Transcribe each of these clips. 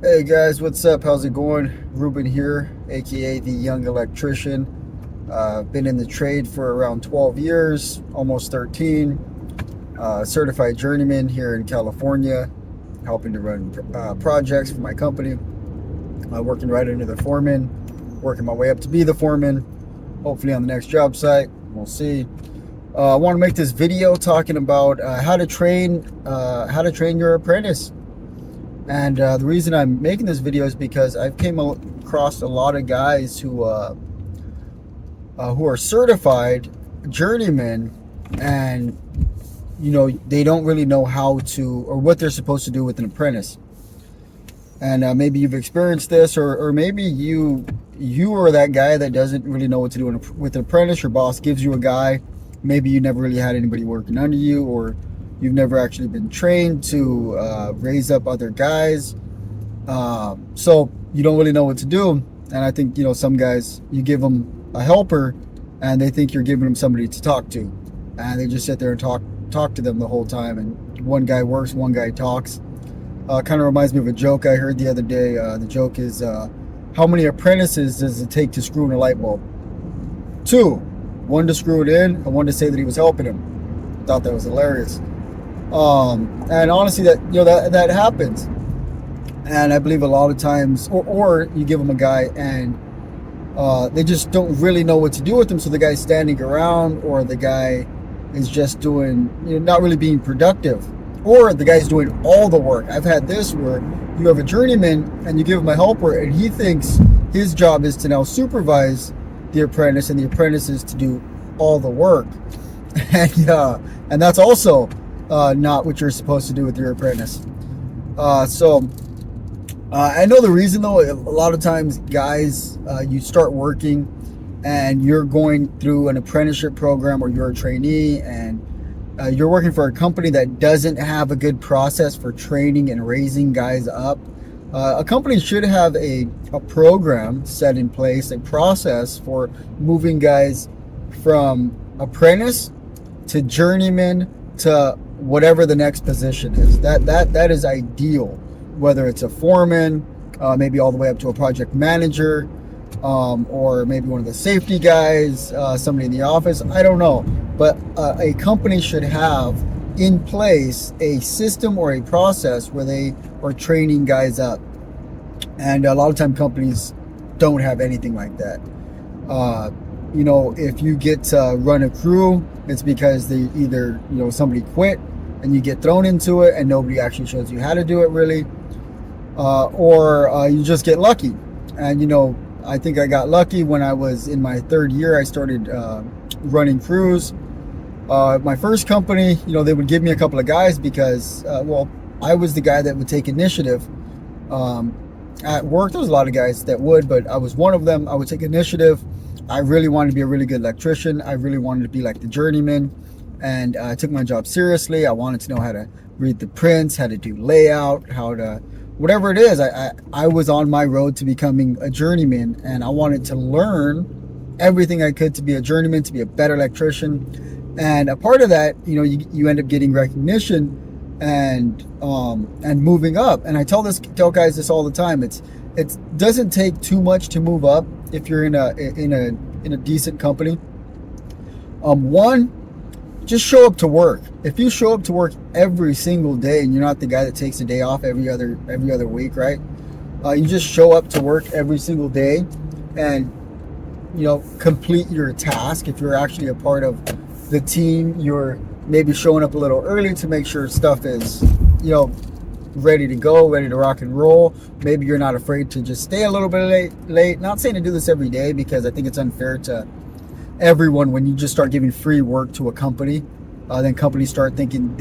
Hey guys, what's up? How's it going? Ruben here, aka the Young Electrician. Been in the trade for around 12 years, almost 13. Certified journeyman here in California, helping to run projects for my company. Working right under the foreman, working my way up to be the foreman. Hopefully on the next job site, we'll see. I want to make this video talking about how to train your apprentice. And the reason I'm making this video is because I've came across a lot of guys who are certified journeymen, and they don't really know how to or what they're supposed to do with an apprentice. And maybe you've experienced this, or maybe you are that guy that doesn't really know what to do with an apprentice. Your boss gives you a guy. Maybe you never really had anybody working under you, or you've never actually been trained to raise up other guys. So you don't really know what to do. And I think, some guys, you give them a helper and they think you're giving them somebody to talk to. And they just sit there and talk to them the whole time. And one guy works, one guy talks. Kind of reminds me of a joke I heard the other day. The joke is, how many apprentices does it take to screw in a light bulb? 2. One to screw it in and one to say that he was helping him. Thought that was hilarious. And honestly, that happens. And I believe a lot of times, or you give them a guy and they just don't really know what to do with him. So the guy's standing around, or the guy is just doing, not really being productive, or the guy's doing all the work. I've had this where you have a journeyman and you give him a helper, and he thinks his job is to now supervise the apprentice, and the apprentice is to do all the work. And that's also not what you're supposed to do with your apprentice. I know the reason, though. A lot of times, guys, you start working and you're going through an apprenticeship program, or you're a trainee, and you're working for a company that doesn't have a good process for training and raising guys up. A company should have a program set in place, a process for moving guys from apprentice to journeyman to whatever the next position is. That is ideal, whether it's a foreman, maybe all the way up to a project manager, or maybe one of the safety guys, somebody in the office. I don't know, but a company should have in place a system or a process where they are training guys up. And a lot of time companies don't have anything like that. If you get to run a crew, it's because they either, somebody quit and you get thrown into it and nobody actually shows you how to do it really, or you just get lucky. And I think I got lucky when I was in my 3rd year. I started running crews. My first company, they would give me a couple of guys because I was the guy that would take initiative. At work, there was a lot of guys that would, but I was one of them. I would take initiative. I really wanted to be a really good electrician. I really wanted to be like the journeyman, and I took my job seriously. I wanted to know how to read the prints, how to do layout, how to, whatever it is. I was on my road to becoming a journeyman, and I wanted to learn everything I could to be a journeyman, to be a better electrician. And a part of that, you end up getting recognition and moving up. And I tell guys this all the time. It doesn't take too much to move up if you're in a decent company. One, just show up to work. If you show up to work every single day, and you're not the guy that takes a day off every other week, right? You just show up to work every single day and complete your task. If you're actually a part of the team, you're maybe showing up a little early to make sure stuff is ready to go, ready to rock and roll. Maybe you're not afraid to just stay a little bit late. Not saying to do this every day, because I think it's unfair to everyone when you just start giving free work to a company. Then companies start thinking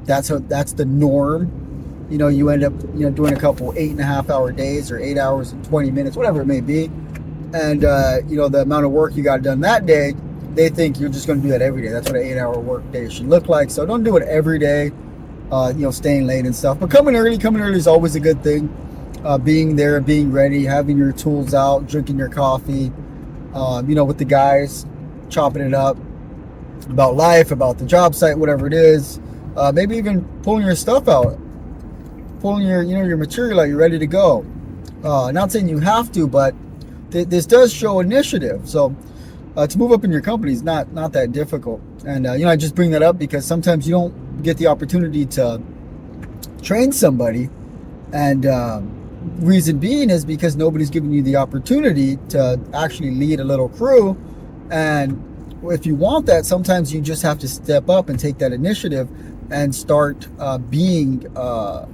that's the norm. You end up doing a couple 8.5-hour days, or 8 hours and 20 minutes, whatever it may be. And the amount of work you got done that day, they think you're just going to do that every day. That's what an 8-hour work day should look like. So don't do it every day, staying late and stuff. But coming early is always a good thing. Being there, being ready, having your tools out, drinking your coffee, with the guys, chopping it up about life, about the job site, whatever it is. Maybe even pulling your stuff out. pulling your, your material out, you're ready to go. Not saying you have to, but this does show initiative. So to move up in your company is not that difficult. And I just bring that up because sometimes you don't get the opportunity to train somebody, and reason being is because nobody's giving you the opportunity to actually lead a little crew. And if you want that, sometimes you just have to step up and take that initiative and start being a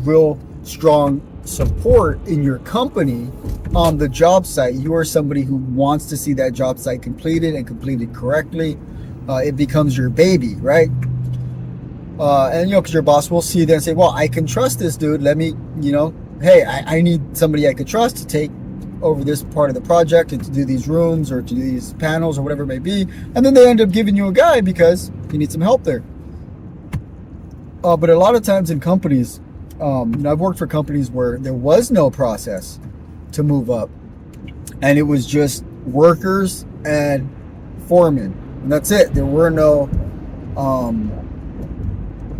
real strong support in your company on the job site. You are somebody who wants to see that job site completed and completed correctly. It becomes your baby, right? And because your boss will see that and say, well, I can trust this dude. Let me, hey, I need somebody I could trust to take over this part of the project and to do these rooms or to do these panels or whatever it may be. And then they end up giving you a guy because you need some help there. But a lot of times in companies, I've worked for companies where there was no process to move up, and it was just workers and foremen, and that's it. There were no,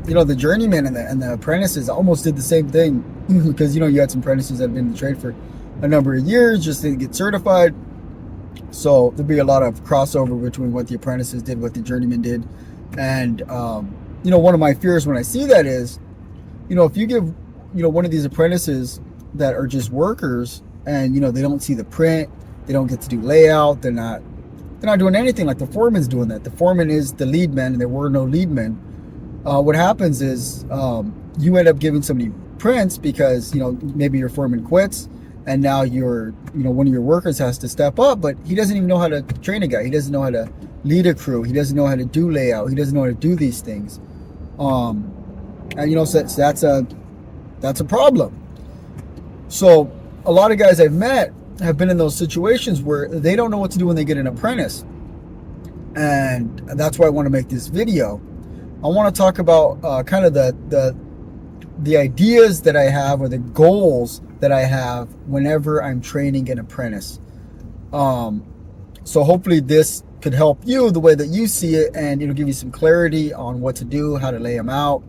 the journeyman and the apprentices almost did the same thing because you had some apprentices that have been in the trade for a number of years just to get certified. So there'd be a lot of crossover between what the apprentices did, what the journeyman did, and one of my fears when I see that is, if you give, one of these apprentices that are just workers and, they don't see the print, they don't get to do layout, they're not doing anything like the foreman's doing that. The foreman is the lead man, and there were no lead men. What happens is you end up giving somebody prints because, maybe your foreman quits and now one of your workers has to step up, but he doesn't even know how to train a guy. He doesn't know how to lead a crew. He doesn't know how to do layout. He doesn't know how to do these things. And so that's a problem. So a lot of guys I've met have been in those situations where they don't know what to do when they get an apprentice. And that's why I want to make this video. I want to talk about kind of the ideas that I have, or the goals that I have whenever I'm training an apprentice. So hopefully this could help you the way that you see it, and it'll give you some clarity on what to do, how to lay them out,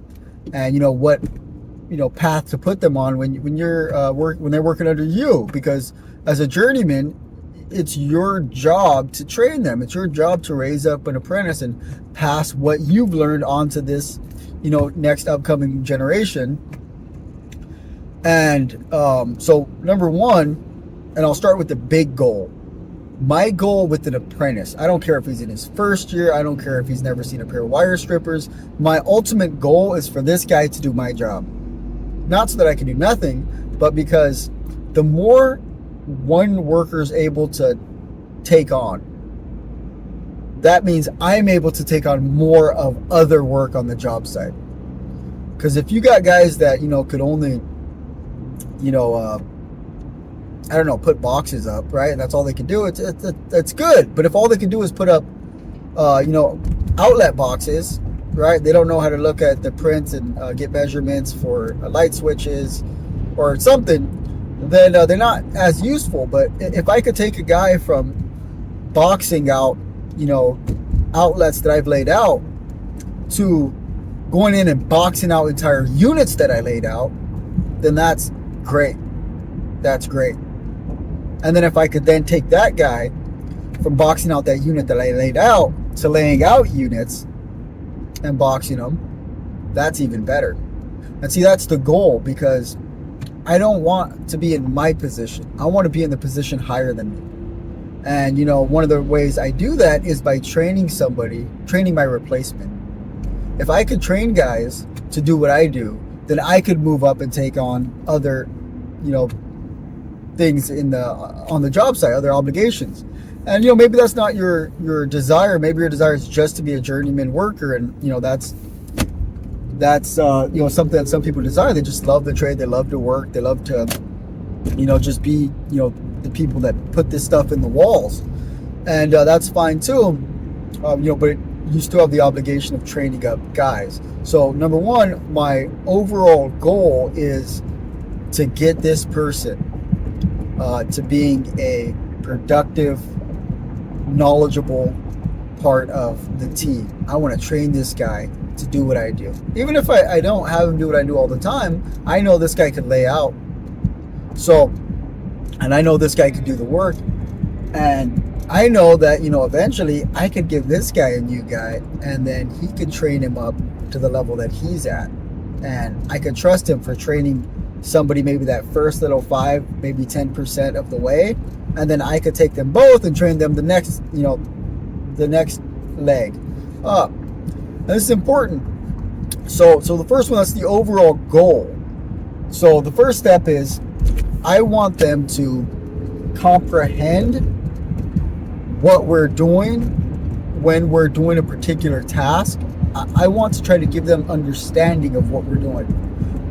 and what path to put them on when they're working under you. Because as a journeyman, it's your job to train them. It's your job to raise up an apprentice and pass what you've learned on to this next upcoming generation. And so number one, and I'll start with the big goal. My goal with an apprentice, I don't care if he's in his first year, I don't care if he's never seen a pair of wire strippers. My ultimate goal is for this guy to do my job. Not so that I can do nothing, but because the more one worker's able to take on, that means I'm able to take on more of other work on the job site. Because if you got guys that, could only, put boxes up, right? That's all they can do. It's good. But if all they can do is put up, outlet boxes, right? They don't know how to look at the prints and get measurements for light switches or something, then they're not as useful. But if I could take a guy from boxing out, outlets that I've laid out to going in and boxing out entire units that I laid out, then that's great. That's great. And then if I could then take that guy from boxing out that unit that I laid out to laying out units and boxing them, that's even better. And see, that's the goal, because I don't want to be in my position. I want to be in the position higher than me. And one of the ways I do that is by training my replacement. If I could train guys to do what I do, then I could move up and take on other things on the job site, other obligations. And maybe that's not your desire. Maybe your desire is just to be a journeyman worker, and that's something that some people desire. They just love the trade, they love to work, they love to just be the people that put this stuff in the walls, and that's fine too. But you still have the obligation of training up guys. So number one, my overall goal is to get this person to being a productive, knowledgeable part of the team. I want to train this guy to do what I do. Even if I don't have him do what I do all the time, I know this guy can lay out. So, and I know this guy can do the work. And I know that, eventually I could give this guy a new guy, and then he could train him up to the level that he's at. And I could trust him for training somebody maybe that first little 5, maybe 10% of the way. And then I could take them both and train them the next leg up. And this is important. So the first one, that's the overall goal. So the first step is I want them to comprehend what we're doing when we're doing a particular task. I want to try to give them understanding of what we're doing.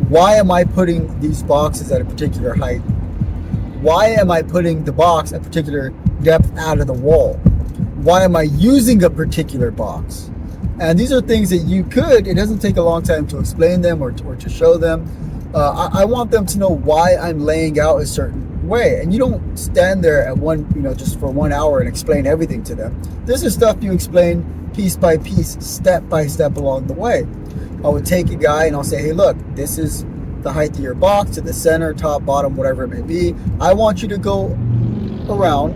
Why am I putting these boxes at a particular height? Why am I putting the box at a particular depth out of the wall? Why am I using a particular box? And these are things that it doesn't take a long time to explain them or to show them. I want them to know why I'm laying out a certain way. And you don't stand there at just for 1 hour and explain everything to them. This is stuff you explain piece by piece, step by step along the way. I would take a guy and I'll say, hey, look, this is the height of your box to the center, top, bottom, whatever it may be. I want you to go around,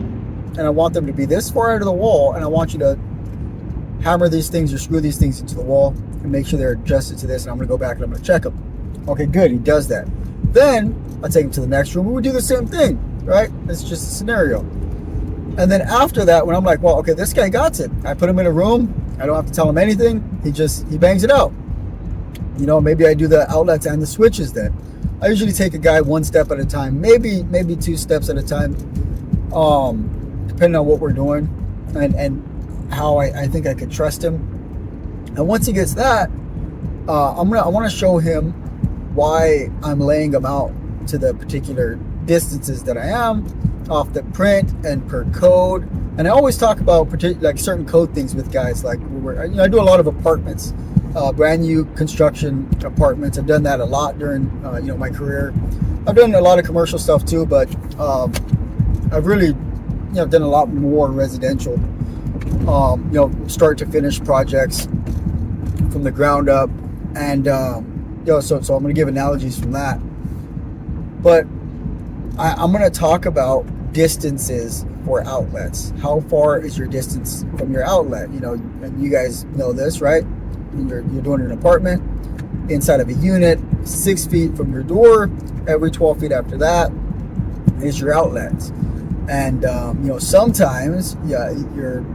and I want them to be this far out of the wall, and I want you to hammer these things or screw these things into the wall and make sure they're adjusted to this, and I'm going to go back and I'm going to check them. Okay, good. He does that. Then I take him to the next room. We would do the same thing, right? It's just a scenario. And then after that, when I'm like, well, okay, this guy got it. I put him in a room. I don't have to tell him anything. He bangs it out. Maybe I do the outlets and the switches then. I usually take a guy 1 step at a time, maybe 2 steps at a time, depending on what we're doing and how I think I could trust him. And once he gets that, I want to show him why I'm laying them out to the particular distances that I am off the print and per code. And I always talk about certain code things with guys. Like I do a lot of apartments, brand new construction apartments. I've done that a lot during my career. I've done a lot of commercial stuff too, but I've really done a lot more residential, start to finish projects from the ground up. And so I'm going to give analogies from that. But I'm going to talk about distances for outlets. How far is your distance from your outlet? And you guys know this, right? You're doing an apartment inside of a unit, 6 feet from your door. Every 12 feet after that is your outlets. And sometimes your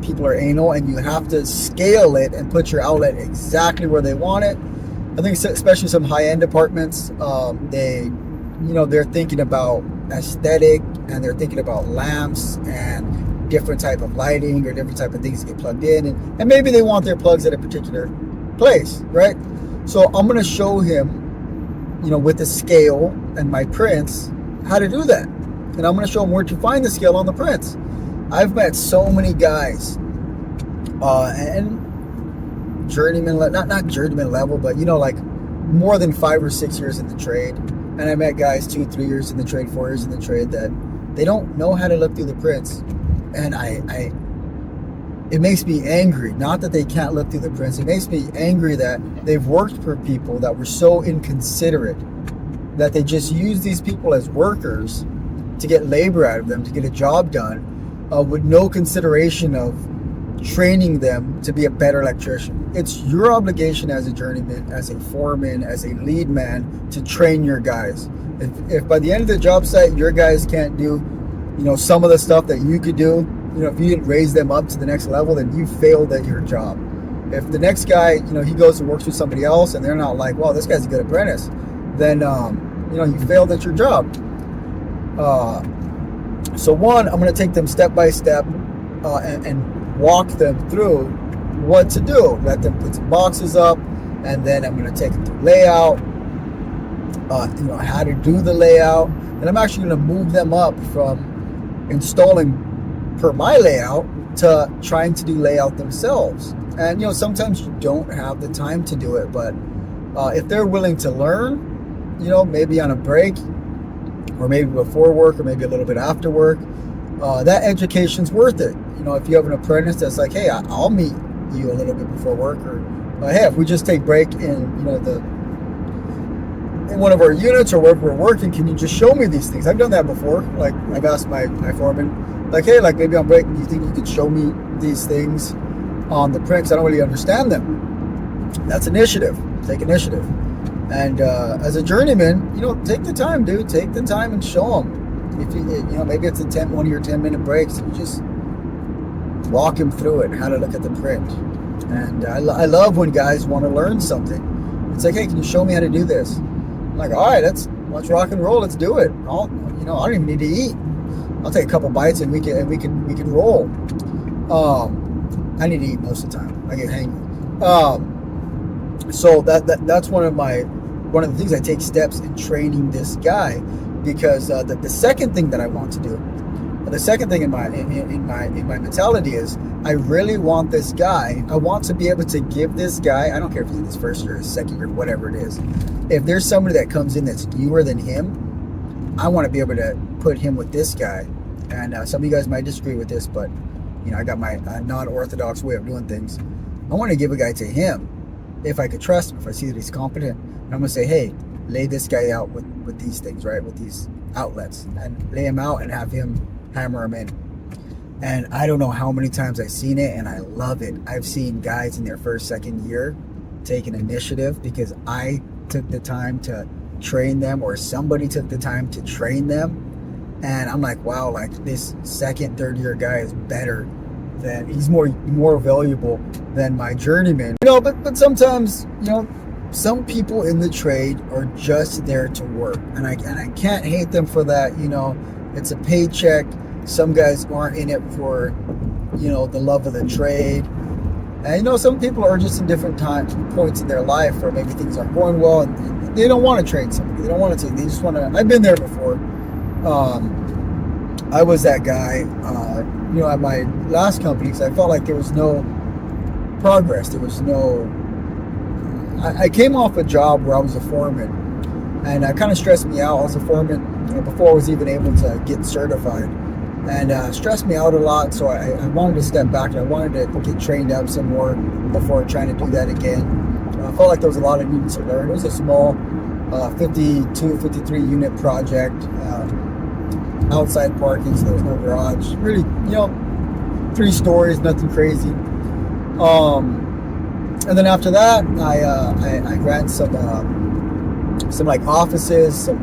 people are anal, and you have to scale it and put your outlet exactly where they want it. I think especially some high-end apartments, they're thinking about aesthetic, and they're thinking about lamps and different type of lighting or different type of things to get plugged in, and maybe they want their plugs at a particular place, right? So I'm going to show him, with the scale and my prints, how to do that. And I'm going to show him where to find the scale on the prints. I've met so many guys, and journeyman, not journeyman level, but like more than 5 or 6 years in the trade. And I met guys 2, 3 years in the trade, 4 years in the trade, that they don't know how to look through the prints. And it makes me angry. Not that they can't look through the prints. It makes me angry that they've worked for people that were so inconsiderate that they just use these people as workers to get labor out of them, to get a job done, with no consideration of training them to be a better electrician. It's your obligation as a journeyman, as a foreman, as a lead man, to train your guys. If by the end of the job site your guys can't do some of the stuff that you could do, if you didn't raise them up to the next level, then you failed at your job. If the next guy, he goes and works with somebody else and they're not like, well, this guy's a good apprentice, then you failed at your job. So one, I'm going to take them step by step and walk them through what to do. Let them put some boxes up, and then I'm going to take them through layout, how to do the layout, and I'm actually going to move them up from installing per my layout to trying to do layout themselves. And sometimes you don't have the time to do it, but if they're willing to learn, maybe on a break, or maybe before work, or maybe a little bit after work, that education's worth it. If you have an apprentice that's like, hey, I'll meet you a little bit before work, or hey, if we just take break in one of our units or wherever we're working, can you just show me these things? I've done that before. Like, I've asked my foreman, like, hey, like, maybe on break, do you think you could show me these things on the print? 'Cause I don't really understand them. That's initiative. Take initiative. And as a journeyman, take the time, dude. Take the time and show them. If maybe it's one of your 10-minute breaks, you just walk him through it, how to look at the print. And I love when guys want to learn something. It's like, hey, can you show me how to do this? I'm like, all right, let's rock and roll. Let's do it. I don't even need to eat. I'll take a couple bites and we can roll. I need to eat most of the time. I get hangry. So that's one of the things I take steps in training this guy, because the second thing that I want to do, the second thing in my mentality is, I really want this guy. I want to be able to give this guy, I don't care if he's in his first year, his second year, whatever it is. If there's somebody that comes in that's newer than him, I want to be able to put him with this guy. And some of you guys might disagree with this, but I got my non-orthodox way of doing things. I want to give a guy to him if I could trust him, if I see that he's competent. And I'm going to say, hey, lay this guy out with these things, right? With these outlets, and lay him out and have him hammer him in. And I don't know how many times I've seen it, and I love it. I've seen guys in their first, second year take an initiative because I took the time to train them, or somebody took the time to train them. And I'm like, wow, like, this second, third year guy is better than, he's more valuable than my journeyman. But sometimes, some people in the trade are just there to work, and I can't hate them for that. It's a paycheck. Some guys aren't in it for, the love of the trade. And some people are just in different points in their life where maybe things aren't going well, and they don't want to train somebody. They don't want to. They just want to. I've been there before. I was that guy, at my last company, because I felt like there was no progress. There was no. I came off a job where I was a foreman, and it kind of stressed me out. I was a foreman before I was even able to get certified, and stressed me out a lot. So I wanted to step back, and I wanted to get trained up some more before trying to do that again. I felt like there was a lot of needing to learn. It was a small 52, 53 unit project, outside parking, so there was no garage. Really, 3 stories, nothing crazy. And then after that, I ran some like offices, some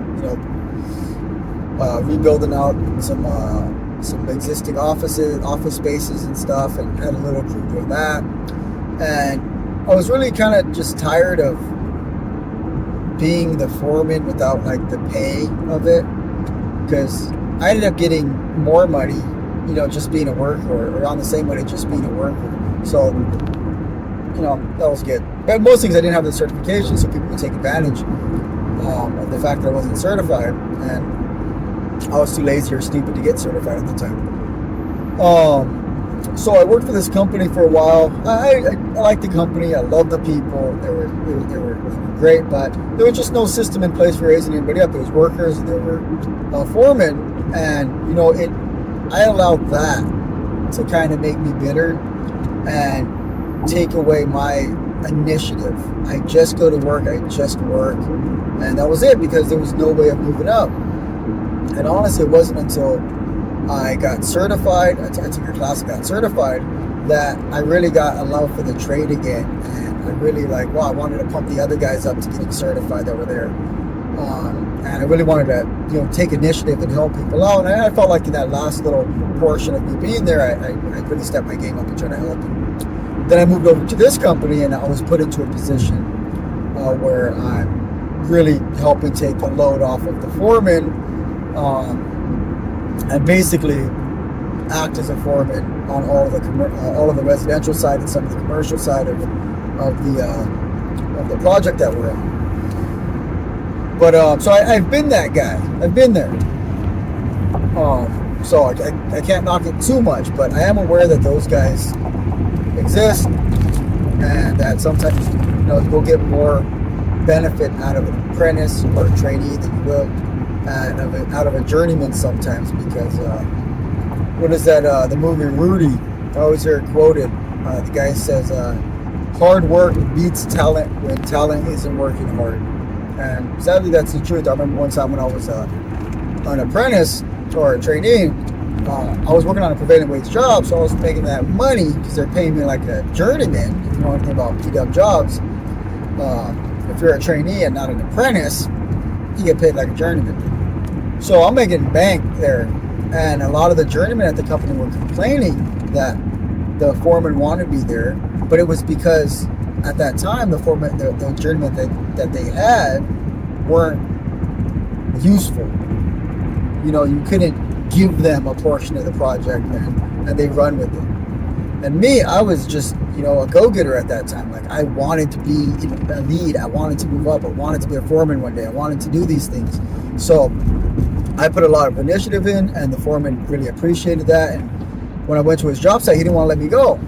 rebuilding out some existing office spaces and stuff, and had a little crew doing that. And I was really kind of just tired of being the foreman without like the pay of it, because I ended up getting more money, just being a worker, or around the same money just being a worker. So, that was good. But most things I didn't have the certification, so people would take advantage of the fact that I wasn't certified, and I was too lazy or stupid to get certified at the time. So I worked for this company for a while. I liked the company. I loved the people. They were great, but there was just no system in place for raising anybody up. There was workers, and there were foremen, and I allowed that to kind of make me bitter and take away my initiative. I just go to work. I just work, and that was it, because there was no way of moving up. And honestly, it wasn't until I got certified, I took a class and got certified, that I really got a love for the trade again. And I really I wanted to pump the other guys up to getting certified that were there. And I really wanted to, take initiative and help people out. And I felt like in that last little portion of me being there, I really stepped my game up and tried to help them. Then I moved over to this company, and I was put into a position where I'm really helping take the load off of the foreman, and basically act as a foreman on all of the residential side and some of the commercial side of the project that we're on. But so I've been that guy. I've been there. So I can't knock it too much, but I am aware that those guys exist, and that sometimes you'll get more benefit out of an apprentice or a trainee than you will out of a journeyman sometimes, because what is that? The movie Rudy. I always hear it quoted. The guy says, "Hard work beats talent when talent isn't working hard." And sadly, that's the truth. I remember one time when I was an apprentice or a trainee, I was working on a prevailing wage job, so I was making that money because they're paying me like a journeyman. If you know anything about PW jobs, if you're a trainee and not an apprentice, you get paid like a journeyman. So I'm making bank there, and a lot of the journeymen at the company were complaining that the foreman wanted me there, but it was because at that time the foreman, the journeymen that they had weren't useful. You know, you couldn't give them a portion of the project, and they run with it. And me, I was just, you know, a go-getter at that time. Like, I wanted to be a lead. I wanted to move up. I wanted to be a foreman one day. I wanted to do these things. So I put a lot of initiative in, and the foreman really appreciated that. And when I went to his job site, he didn't want to let me go.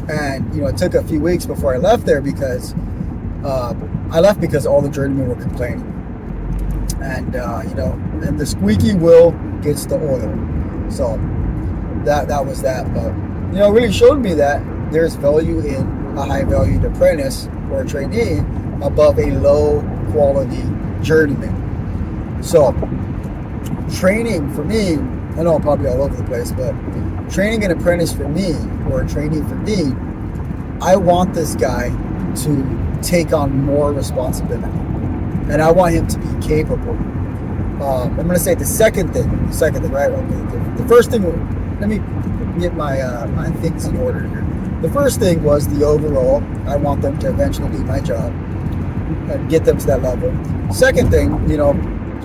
And, you know, it took a few weeks before I left there because I left because all the journeymen were complaining. And, you know, and the squeaky wheel gets the oil. So that was that. But, you know, it really showed me that there's value in a high-valued apprentice or a trainee above a low-quality journeyman. So training for me, I know I'm probably all over the place, but training an apprentice for me or a trainee for me, I want this guy to take on more responsibility. And I want him to be capable. I'm going to say the second thing, right? Okay, the first thing, let me get my things in order here. The first thing was the overall, I want them to eventually do my job and get them to that level. Second thing, you know,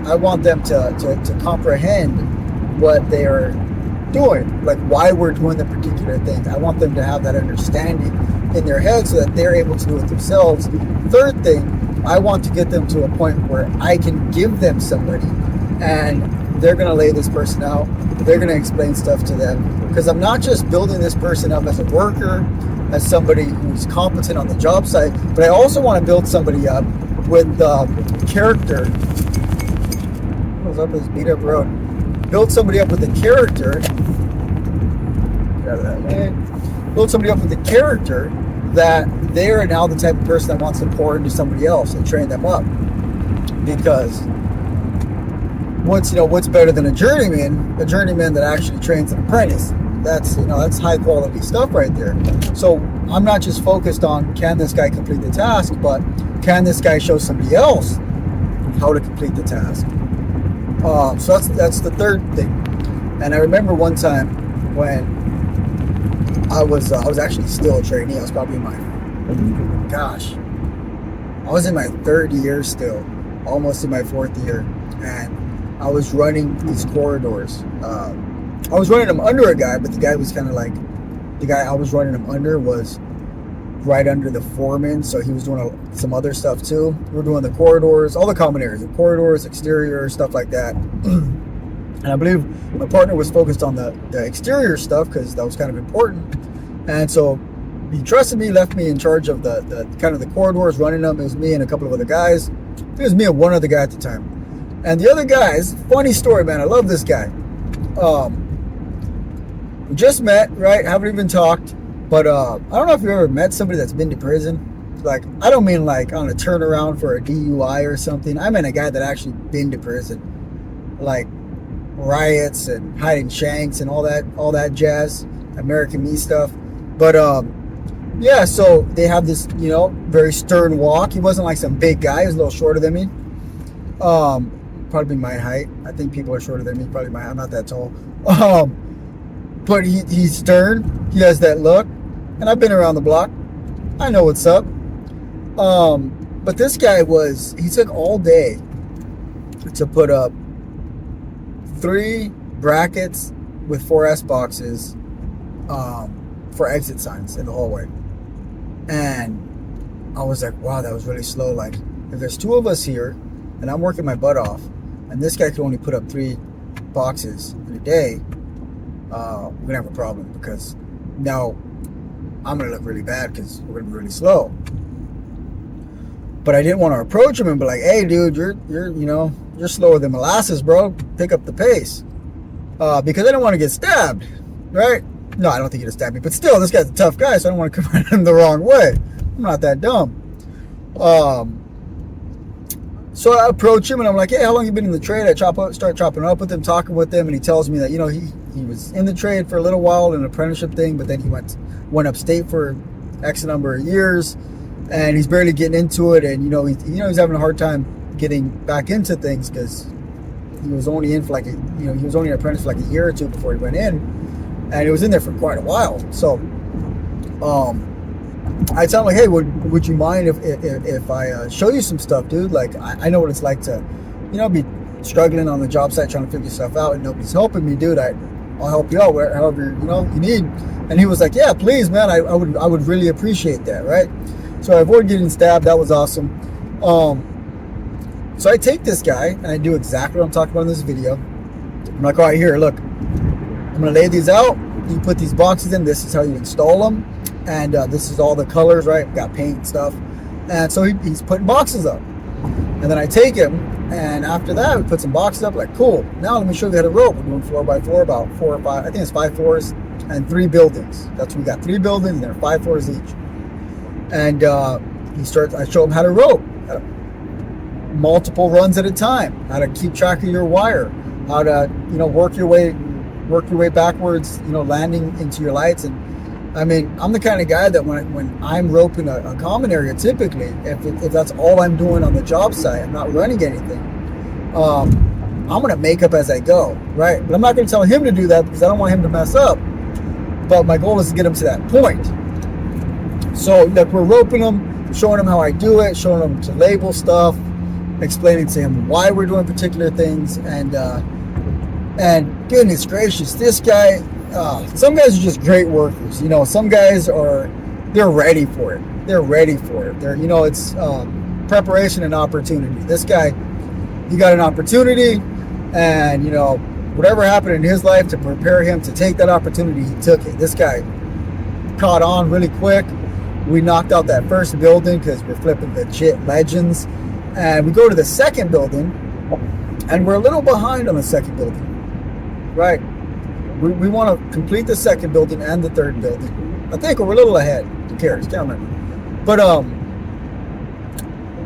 I want them to comprehend what they are doing, like why we're doing the particular thing. I want them to have that understanding in their head so that they're able to do it themselves. Third thing, I want to get them to a point where I can give them somebody and they're going to lay this person out. They're going to explain stuff to them, because I'm not just building this person up as a worker, as somebody who's competent on the job site, but I also want to build somebody up with character. What's up this beat up road? Build somebody up with the character. Get out of that way. Build somebody up with the character that they are now the type of person that wants to pour into somebody else and train them up. Because what's better than a journeyman that actually trains an apprentice? That's high quality stuff right there. So I'm not just focused on, can this guy complete the task, but can this guy show somebody else how to complete the task? So that's the third thing. And I remember one time when I was actually still a trainee. I was probably in my third year still, almost in my fourth year, and I was running these corridors. I was running them under a guy, but the guy was kind of like, the guy I was running him under was right under the foreman, so he was doing some other stuff too. We were doing the corridors, all the common areas, the corridors, exterior, stuff like that. And I believe my partner was focused on the exterior stuff because that was kind of important. And so he trusted me, left me in charge of the kind of the corridors, running them. It was me and a couple of other guys. It was me and one other guy at the time. And the other guys, funny story, man. I love this guy. We just met, right? Haven't even talked. But I don't know if you ever met somebody that's been to prison. Like, I don't mean like on a turnaround for a DUI or something. I mean a guy that actually been to prison. Like riots and hiding shanks and all that jazz, American me stuff. But yeah, so they have this, very stern walk. He wasn't like some big guy. He was a little shorter than me. Probably my height. I think people are shorter than me. Probably I'm not that tall. But he's stern. He has that look. And I've been around the block. I know what's up. But this guy he took all day to put up 3 brackets with 4S boxes for exit signs in the hallway. And I was like, wow, that was really slow. Like, if there's 2 of us here and I'm working my butt off and this guy could only put up 3 boxes in a day, we're gonna have a problem, because now I'm gonna look really bad because we're gonna be really slow. But I didn't want to approach him and be like, hey dude, you're slower than molasses, bro. Pick up the pace. Because I didn't want to get stabbed. right? No, I don't think he'd have stabbed me, but still, this guy's a tough guy, so I don't want to come at him the wrong way. I'm not that dumb. So I approach him and I'm like, hey, how long you been in the trade? I start chopping up with him, talking with him, and he tells me that, you know, he was in the trade for a little while in an apprenticeship thing, but then he went upstate for X number of years, and he's barely getting into it, and he's having a hard time getting back into things because he was only in for he was only an apprentice for like a year or two before he went in, and he was in there for quite a while. So I tell him, like, hey, would you mind if I show you some stuff, dude? Like, I know what it's like to, be struggling on the job site trying to figure stuff out and nobody's helping me, dude. I'll help you out however you need. And he was like, yeah, please, man. I would really appreciate that, right? So I avoided getting stabbed. That was awesome. So I take this guy and I do exactly what I'm talking about in this video. I'm like, all right, here, look. I'm gonna lay these out. You put these boxes in. This is how you install them. And this is all the colors, right? Got paint and stuff. And so he's putting boxes up. And then I take him, and after that, we put some boxes up. Like, cool. Now let me show you how to rope. We're doing 4x4, about 4 or 5. I think it's 5 floors and 3 buildings. That's what we got. 3 buildings, and there are 5 floors each. And I show him how to rope. Multiple runs at a time. How to keep track of your wire. How to, work your way backwards, landing into your lights. And I mean, I'm the kind of guy that when I'm roping a common area, typically, if that's all I'm doing on the job site, I'm not running anything, I'm going to make up as I go, right? But I'm not going to tell him to do that because I don't want him to mess up. But my goal is to get him to that point. So, like, we're roping him, showing him how I do it, showing him to label stuff, explaining to him why we're doing particular things, and goodness gracious, this guy... some guys are just great workers. Some guys they're ready for it. They're ready for it. It's preparation and opportunity. This guy, he got an opportunity, and whatever happened in his life to prepare him to take that opportunity, he took it. This guy caught on really quick. We knocked out that first building because we're flipping legit legends, and we go to the second building, and we're a little behind on the second building, right? We want to complete the second building and the third building. I think we're a little ahead. Who cares? Can't remember. But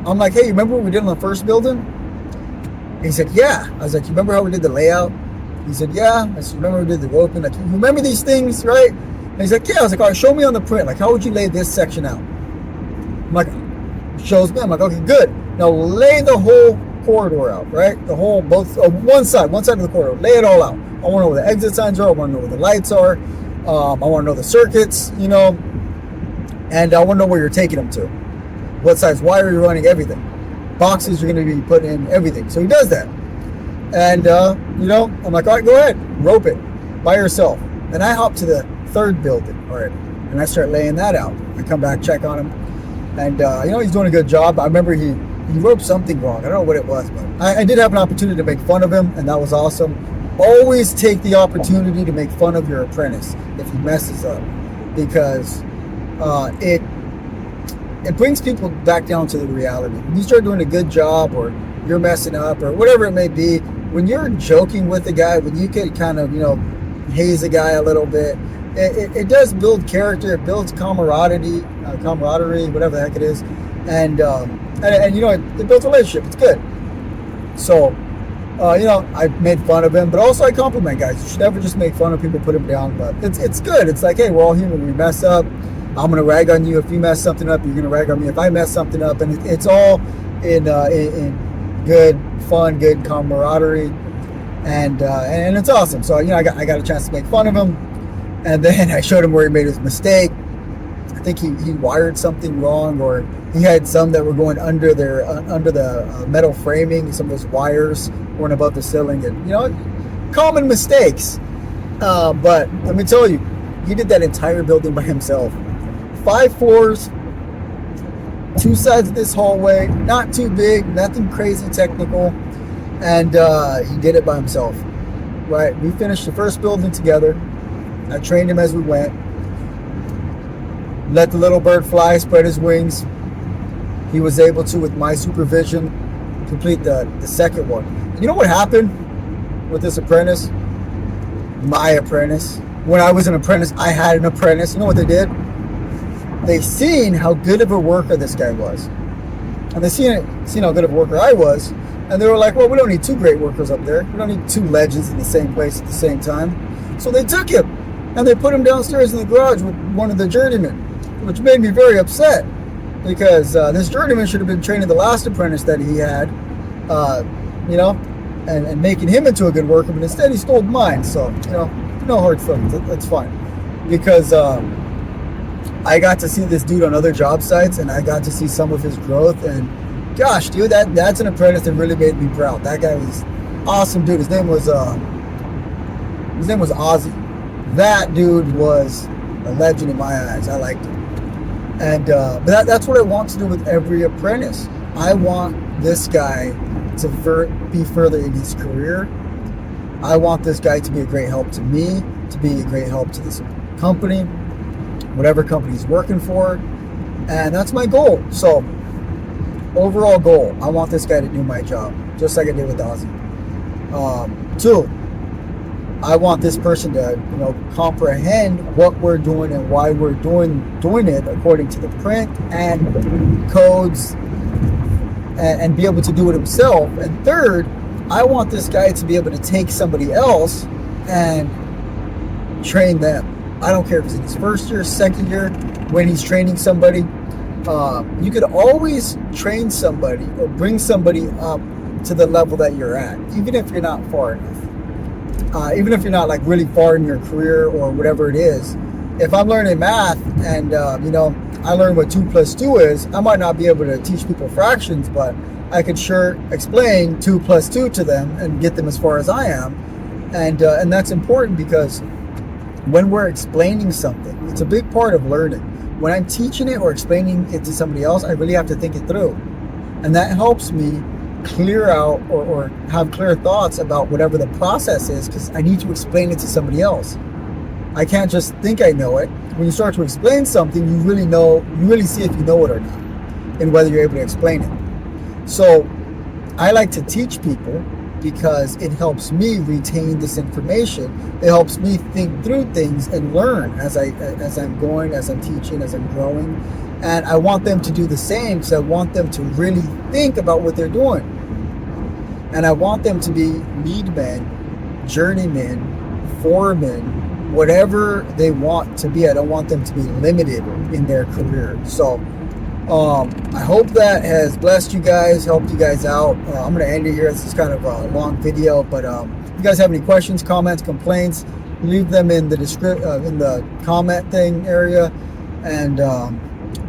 I'm like, hey, you remember what we did on the first building? And he said, yeah. I was like, you remember how we did the layout? He said, yeah. I said, remember we did the roping? Like, you remember these things, right? And he's like, yeah. I was like, all right, show me on the print. Like, how would you lay this section out? I'm like, shows me. I'm like, okay, good. Now lay the whole corridor out, right? The whole, one side of the corridor. Lay it all out. I want to know where the exit signs are. I want to know where the lights are. I want to know the circuits, and I want to know where you're taking them to. What size wire you're running, everything. Boxes you're going to be putting in, everything. So he does that. And, I'm like, all right, go ahead. Rope it by yourself. And I hop to the third building, all right, and I start laying that out. I come back, check on him. And, he's doing a good job. I remember he roped something wrong. I don't know what it was, but I did have an opportunity to make fun of him, and that was awesome. Always take the opportunity to make fun of your apprentice if he messes up, because it brings people back down to the reality. When you start doing a good job, or you're messing up, or whatever it may be, when you're joking with a guy, when you can kind of haze a guy a little bit, it does build character. It builds camaraderie, whatever the heck it is, and it builds a relationship. It's good. So. I made fun of him, but also I compliment guys. You should never just make fun of people, put them down. But it's good. It's like, hey, we're all human. We mess up. I'm gonna rag on you if you mess something up. You're gonna rag on me if I mess something up, and it's all in good fun, good camaraderie, and it's awesome. So I got a chance to make fun of him, and then I showed him where he made his mistake. I think he wired something wrong, or he had some that were going under the metal framing. Some of those wires weren't above the ceiling, and common mistakes. But let me tell you, he did that entire building by himself. 5 floors, 2 sides of this hallway, not too big, nothing crazy technical, and he did it by himself. Right? We finished the first building together. I trained him as we went. Let the little bird fly, spread his wings. He was able to, with my supervision, complete the second one. You know what happened with this apprentice? My apprentice. when I was an apprentice, I had an apprentice. You know what they did? They seen how good of a worker this guy was. And they seen how good of a worker I was. And they were like, well, we don't need two great workers up there. We don't need two legends in the same place at the same time. So they took him and they put him downstairs in the garage with one of the journeymen, which made me very upset because this journeyman should have been training the last apprentice that he had, you know, and making him into a good worker. But instead he stole mine. So, you know, no hard feelings. That's fine. Because I got to see this dude on other job sites and I got to see some of his growth. And gosh, dude, that's an apprentice that really made me proud. That guy was awesome, dude. His name was Ozzy. That dude was a legend in my eyes. I liked him. And but that's what I want to do with every apprentice. I want this guy to be further in his career. I want this guy to be a great help to me, to be a great help to this company, whatever company he's working for. And that's my goal. So, overall goal, I want this guy to do my job, just like I did with Ozzy. 2, I want this person to, you know, comprehend what we're doing and why we're doing it according to the print and codes, and be able to do it himself. And 3rd, I want this guy to be able to take somebody else and train them. I don't care if it's in his 1st year, 2nd year, when he's training somebody. You could always train somebody or bring somebody up to the level that you're at, even if you're not far enough. Even if you're not like really far in your career or whatever it is. If I'm learning math and, you know, I learn what 2 plus 2 is, I might not be able to teach people fractions, but I could sure explain 2 plus 2 to them and get them as far as I am. And that's important because when we're explaining something, it's a big part of learning. When I'm teaching it or explaining it to somebody else, I really have to think it through. And that helps me clear out or have clear thoughts about whatever the process is, because I need to explain it to somebody else. I can't just think I know it. When you start to explain something, you really see if you know it or not, and whether you're able to explain it. So I like to teach people because it helps me retain this information. It helps me think through things and learn as I'm going, as I'm teaching, as I'm growing. And I want them to do the same, so I want them to really think about what they're doing. And I want them to be lead men, journeymen, foremen, whatever they want to be. I don't want them to be limited in their career. So I hope that has blessed you guys, helped you guys out. I'm going to end it here. This is kind of a long video, but if you guys have any questions, comments, complaints, leave them in the in the comment thing area. And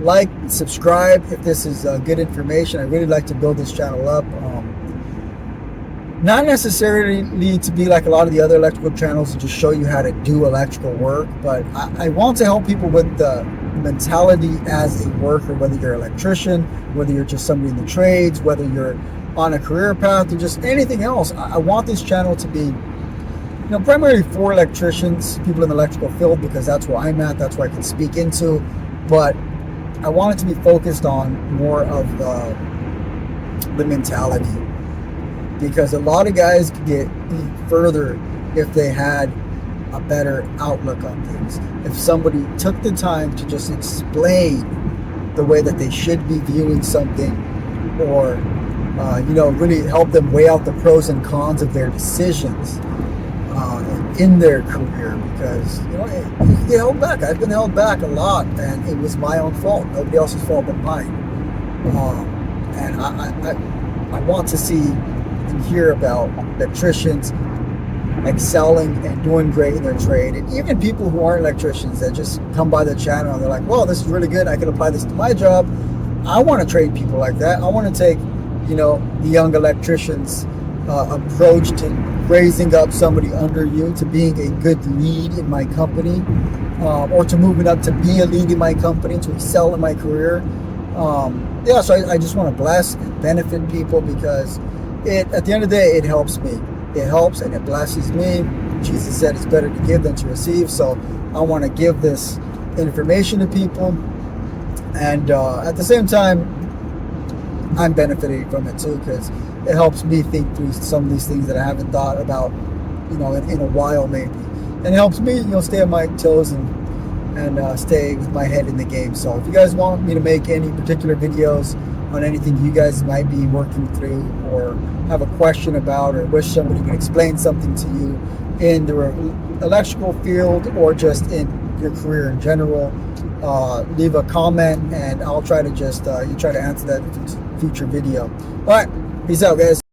like, subscribe if this is good information. I really like to build this channel up. Not necessarily to be like a lot of the other electrical channels and just show you how to do electrical work, but I want to help people with the mentality as a worker, whether you're an electrician, whether you're just somebody in the trades, whether you're on a career path, or just anything else. I want this channel to be, you know, primarily for electricians, people in the electrical field, because that's where I'm at, that's where I can speak into. But I want it to be focused on more of the mentality, because a lot of guys could get further if they had a better outlook on things. If somebody took the time to just explain the way that they should be viewing something, or you know, really help them weigh out the pros and cons of their decisions in their career, because you know, you can get held back. I've been held back a lot, and it was my own fault, nobody else's fault but mine. And I want to see and hear about electricians excelling and doing great in their trade, and even people who aren't electricians that just come by the channel and they're like, well, this is really good, I can apply this to my job. I want to train people like that. I want to take, you know, the young electricians approach to raising up somebody under you, to being a good lead in my company, or to moving up to be a lead in my company, to excel in my career. Yeah, so I just want to bless and benefit people, because at the end of the day, it helps me. It helps and it blesses me. Jesus said it's better to give than to receive. So I want to give this information to people. And at the same time, I'm benefiting from it too, because it helps me think through some of these things that I haven't thought about, you know, in a while maybe. and it helps me, stay on my toes and stay with my head in the game. So if you guys want me to make any particular videos on anything you guys might be working through, or have a question about, or wish somebody would explain something to you in the electrical field, or just in your career in general, leave a comment and I'll try to just try to answer that in a future video. All right, peace out, guys.